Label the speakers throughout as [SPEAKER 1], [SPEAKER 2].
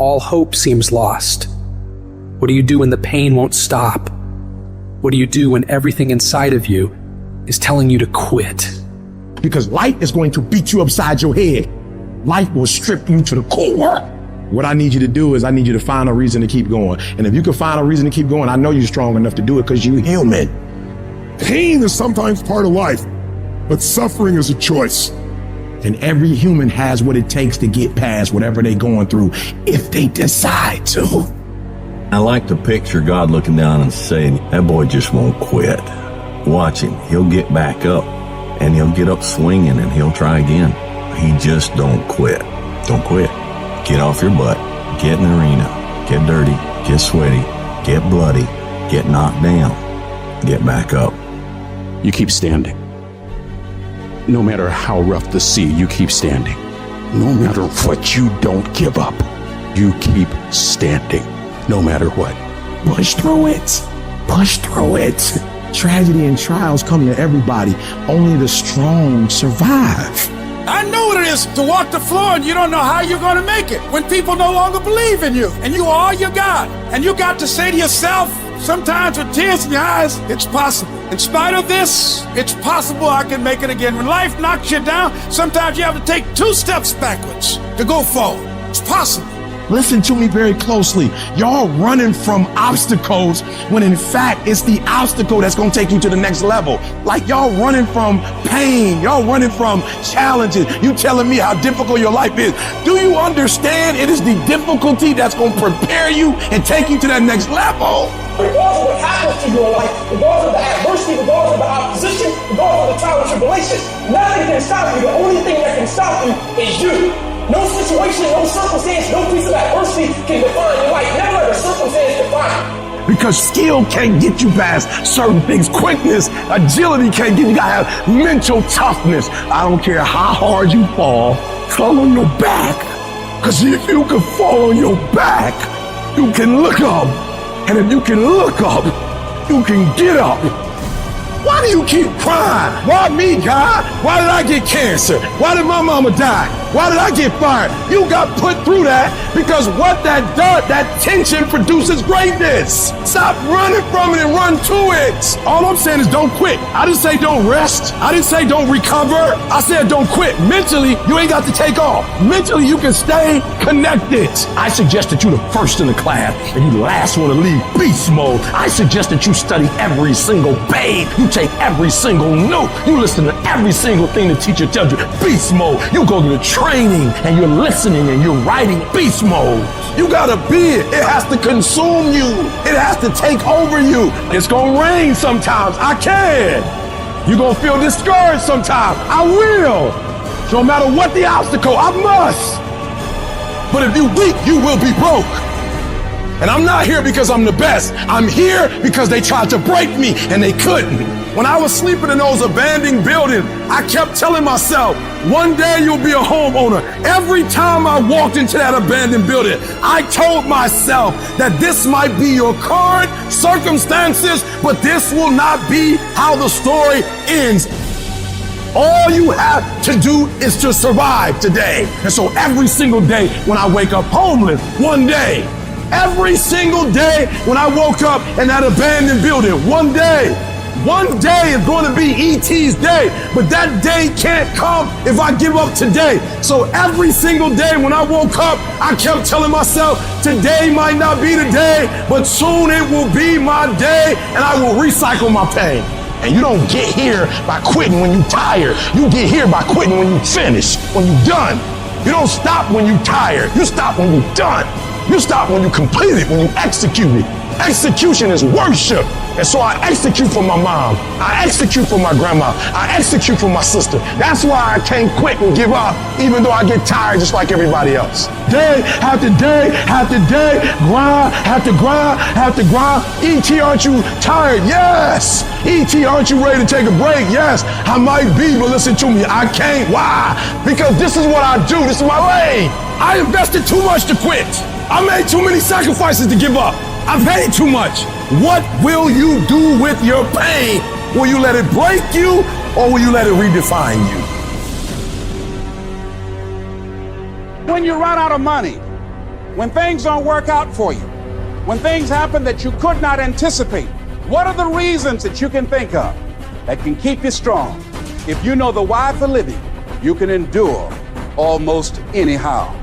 [SPEAKER 1] all hope seems lost? What do you do when the pain won't stop? What do you do when everything inside of you is telling you to quit?
[SPEAKER 2] Because life is going to beat you upside your head. Life will strip you to the core. What I need you to do is I need you to find a reason to keep going. And if you can find a reason to keep going, I know you're strong enough to do it because you're human.
[SPEAKER 3] Pain is sometimes part of life, but suffering is a choice.
[SPEAKER 2] And every human has what it takes to get past whatever they're going through if they decide to.
[SPEAKER 4] I like to picture God looking down and saying, that boy just won't quit. Watch him. He'll get back up and he'll get up swinging and he'll try again. He just don't quit. Don't quit. Get off your butt. Get in the arena. Get dirty. Get sweaty. Get bloody. Get knocked down. Get back up.
[SPEAKER 5] You keep standing. No matter how rough the sea, you keep standing. No matter what, you don't give up. You keep standing, no matter what.
[SPEAKER 2] Push through it. Push through it. Tragedy and trials come to everybody. Only the strong survive.
[SPEAKER 6] I know what it is to walk the floor and you don't know how you're going to make it. When people no longer believe in you and you are all you got. And you got to say to yourself, sometimes with tears in your eyes, it's possible. In spite of this, it's possible I can make it again. When life knocks you down, sometimes you have to take 2 steps backwards to go forward. It's possible.
[SPEAKER 2] Listen to me very closely. Y'all running from obstacles when in fact it's the obstacle that's gonna take you to the next level. Like y'all running from pain, y'all running from challenges. You telling me how difficult your life is. Do you understand it is the difficulty that's gonna prepare you and take you to that next level?
[SPEAKER 7] Regardless of what happens to you in life, regardless of the adversity, regardless of the opposition, regardless of the trial and tribulations, nothing can stop you. The only thing that can stop you is you. No situation, no circumstance, no piece of adversity can define your life. Never let a circumstance define you.
[SPEAKER 2] Because skill can't get you past certain things. Quickness, agility can't get you. You gotta have mental toughness. I don't care how hard you fall on your back. Because if you can fall on your back, you can look up. And if you can look up, you can get up. Why do you keep crying? Why me, God? Why did I get cancer? Why did my mama die? Why did I get fired? You got put through that because what that does, that tension produces greatness. Stop running from it and run to it. All I'm saying is don't quit. I didn't say don't rest. I didn't say don't recover. I said don't quit. Mentally, you ain't got to take off. Mentally, you can stay connected. I suggest that you the first in the class and you the last one to leave beast mode. I suggest that you study every single page. You take every single note. You listen to every single thing the teacher tells you. Beast mode. You go to the training and you're listening and you're writing beast mode. You gotta be it. It has to consume you. It has to take over you. It's gonna rain sometimes. I can. You're gonna feel discouraged sometimes. I will. So no matter what the obstacle, I must. But if you weak, you will be broke. And I'm not here because I'm the best. I'm here because they tried to break me and they couldn't. When I was sleeping in those abandoned buildings, I kept telling myself, one day you'll be a homeowner. Every time I walked into that abandoned building, I told myself that this might be your current circumstances, but this will not be how the story ends. All you have to do is to survive today. And so every single day when I wake up homeless, one day, every single day when I woke up in that abandoned building, one day is going to be E.T.'s day, but that day can't come if I give up today. So every single day when I woke up, I kept telling myself, today might not be the day, but soon it will be my day and I will recycle my pain. And you don't get here by quitting when you're tired. You get here by quitting when you finish, when you're done. You don't stop when you're tired. You stop when you're done. You stop when you complete it, when you execute it. Execution is worship. And so I execute for my mom. I execute for my grandma. I execute for my sister. That's why I can't quit and give up, even though I get tired just like everybody else. Day after day after day, grind after grind after grind. E.T., aren't you tired? Yes. E.T., aren't you ready to take a break? Yes. I might be, but listen to me. I can't. Why? Because this is what I do. This is my lane. I invested too much to quit. I made too many sacrifices to give up. I paid too much. What will you do with your pain? Will you let it break you or will you let it redefine you?
[SPEAKER 6] When you run out of money, When things don't work out for you, when things happen that you could not anticipate, what are the reasons that you can think of that can keep you strong? If you know the why for living, you can endure almost anyhow.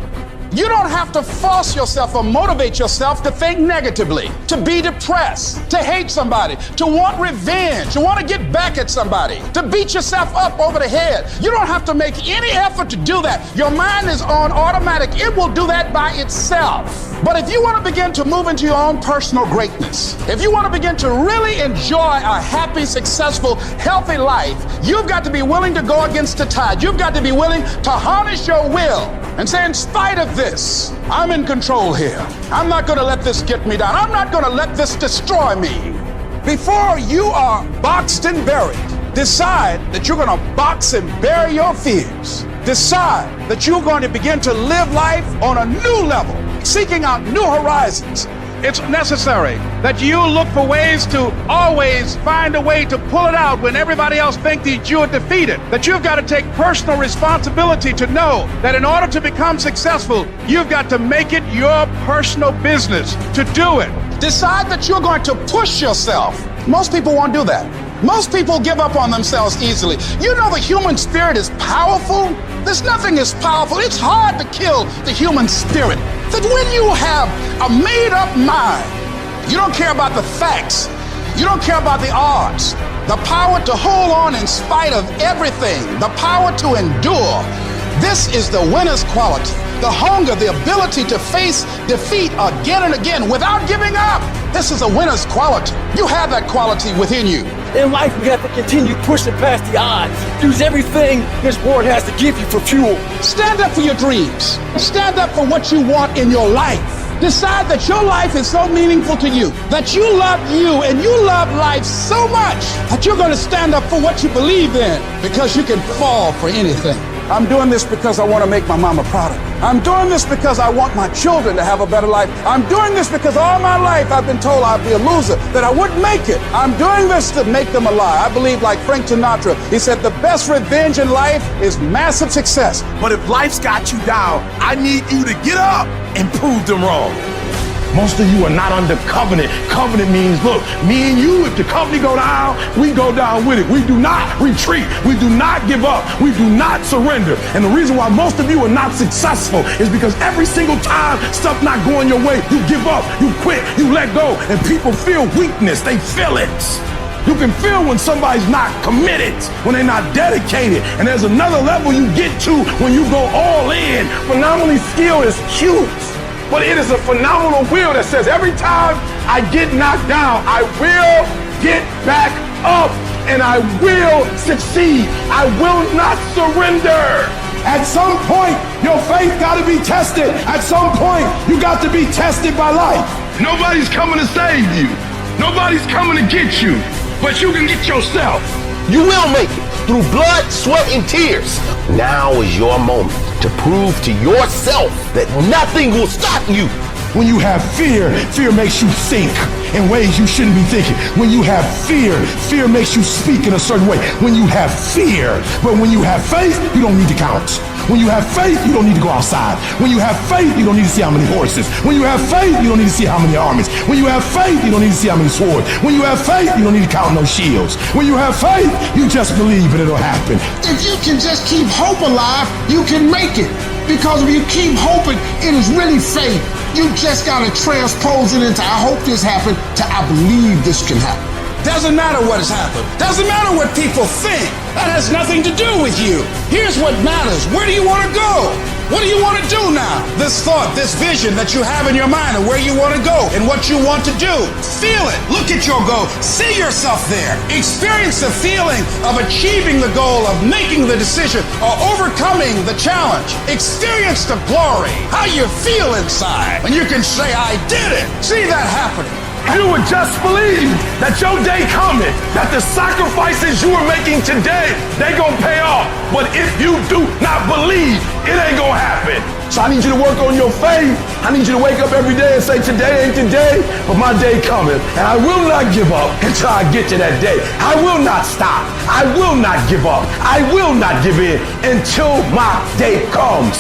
[SPEAKER 6] You don't have to force yourself or motivate yourself to think negatively, to be depressed, to hate somebody, to want revenge, to want to get back at somebody, to beat yourself up over the head. You don't have to make any effort to do that. Your mind is on automatic. It will do that by itself. But if you want to begin to move into your own personal greatness, if you want to begin to really enjoy a happy, successful, healthy life, you've got to be willing to go against the tide. You've got to be willing to harness your will and say, in spite of this, I'm in control here. I'm not going to let this get me down. I'm not going to let this destroy me. Before you are boxed and buried, decide that you're going to box and bury your fears. Decide that you're going to begin to live life on a new level, seeking out new horizons. It's necessary that you look for ways to always find a way to pull it out when everybody else thinks that you are defeated. That you've got to take personal responsibility to know that in order to become successful, you've got to make it your personal business to do it. Decide that you're going to push yourself. Most people won't do that. Most people give up on themselves easily. You know the human spirit is powerful. There's nothing as powerful. It's hard to kill the human spirit. That when you have a made-up mind, you don't care about the facts. You don't care about the odds. The power to hold on in spite of everything. The power to endure. This is the winner's quality. The hunger, the ability to face defeat again and again without giving up. This is a winner's quality. You have that quality within you.
[SPEAKER 7] In life, we have to continue pushing past the odds. Use everything this world has to give you for fuel.
[SPEAKER 6] Stand up for your dreams. Stand up for what you want in your life. Decide that your life is so meaningful to you, that you love you and you love life so much that you're going to stand up for what you believe in, because you can fall for anything. I'm doing this because I want to make my mama proud of me. I'm doing this because I want my children to have a better life. I'm doing this because all my life I've been told I'd be a loser, that I wouldn't make it. I'm doing this to make them a lie. I believe, like Frank Sinatra, he said the best revenge in life is massive success.
[SPEAKER 2] But if life's got you down, I need you to get up and prove them wrong. Most of you are not under covenant. Covenant means, look, me and you, if the company go down, we go down with it. We do not retreat. We do not give up. We do not surrender. And the reason why most of you are not successful is because every single time stuff not going your way, you give up, you quit, you let go, and people feel weakness. They feel it. You can feel when somebody's not committed, when they're not dedicated. And there's another level you get to when you go all in. Phenomenally skilled is cute, but it is a phenomenal will that says every time I get knocked down, I will get back up and I will succeed. I will not surrender. At some point, your faith got to be tested. At some point, you got to be tested by life. Nobody's coming to save you. Nobody's coming to get you, but you can get yourself.
[SPEAKER 8] You will make it through blood, sweat, and tears. Now is your moment to prove to yourself that nothing will stop you.
[SPEAKER 2] When you have fear, fear makes you think in ways you shouldn't be thinking. When you have fear, fear makes you speak in a certain way. When you have fear, but when you have faith, you don't need to count. When you have faith, you don't need to go outside. When you have faith, you don't need to see how many horses. When you have faith, you don't need to see how many armies. When you have faith, you don't need to see how many swords. When you have faith, you don't need to count no shields. When you have faith, you just believe and it'll happen.
[SPEAKER 9] If you can just keep hope alive, you can make it. Because if you keep hoping, it is really faith. You just gotta transpose it into I hope this happened to I believe this can happen.
[SPEAKER 6] Doesn't matter what has happened. Doesn't matter what people think. That has nothing to do with you. Here's what matters. Where do you want to go? What do you want to do now? This thought, this vision that you have in your mind of where you want to go and what you want to do. Feel it. Look at your goal. See yourself there. Experience the feeling of achieving the goal, of making the decision, or overcoming the challenge. Experience the glory, how you feel inside when you can say, I did it. See that happening.
[SPEAKER 2] You would just believe that your day coming, that the sacrifices you are making today, they gonna pay off. But if you do not believe, it ain't gonna happen. So I need you to work on your faith. I need you to wake up every day and say, today ain't today, but my day coming. And I will not give up until I get to that day. I will not stop. I will not give up. I will not give in until my day comes.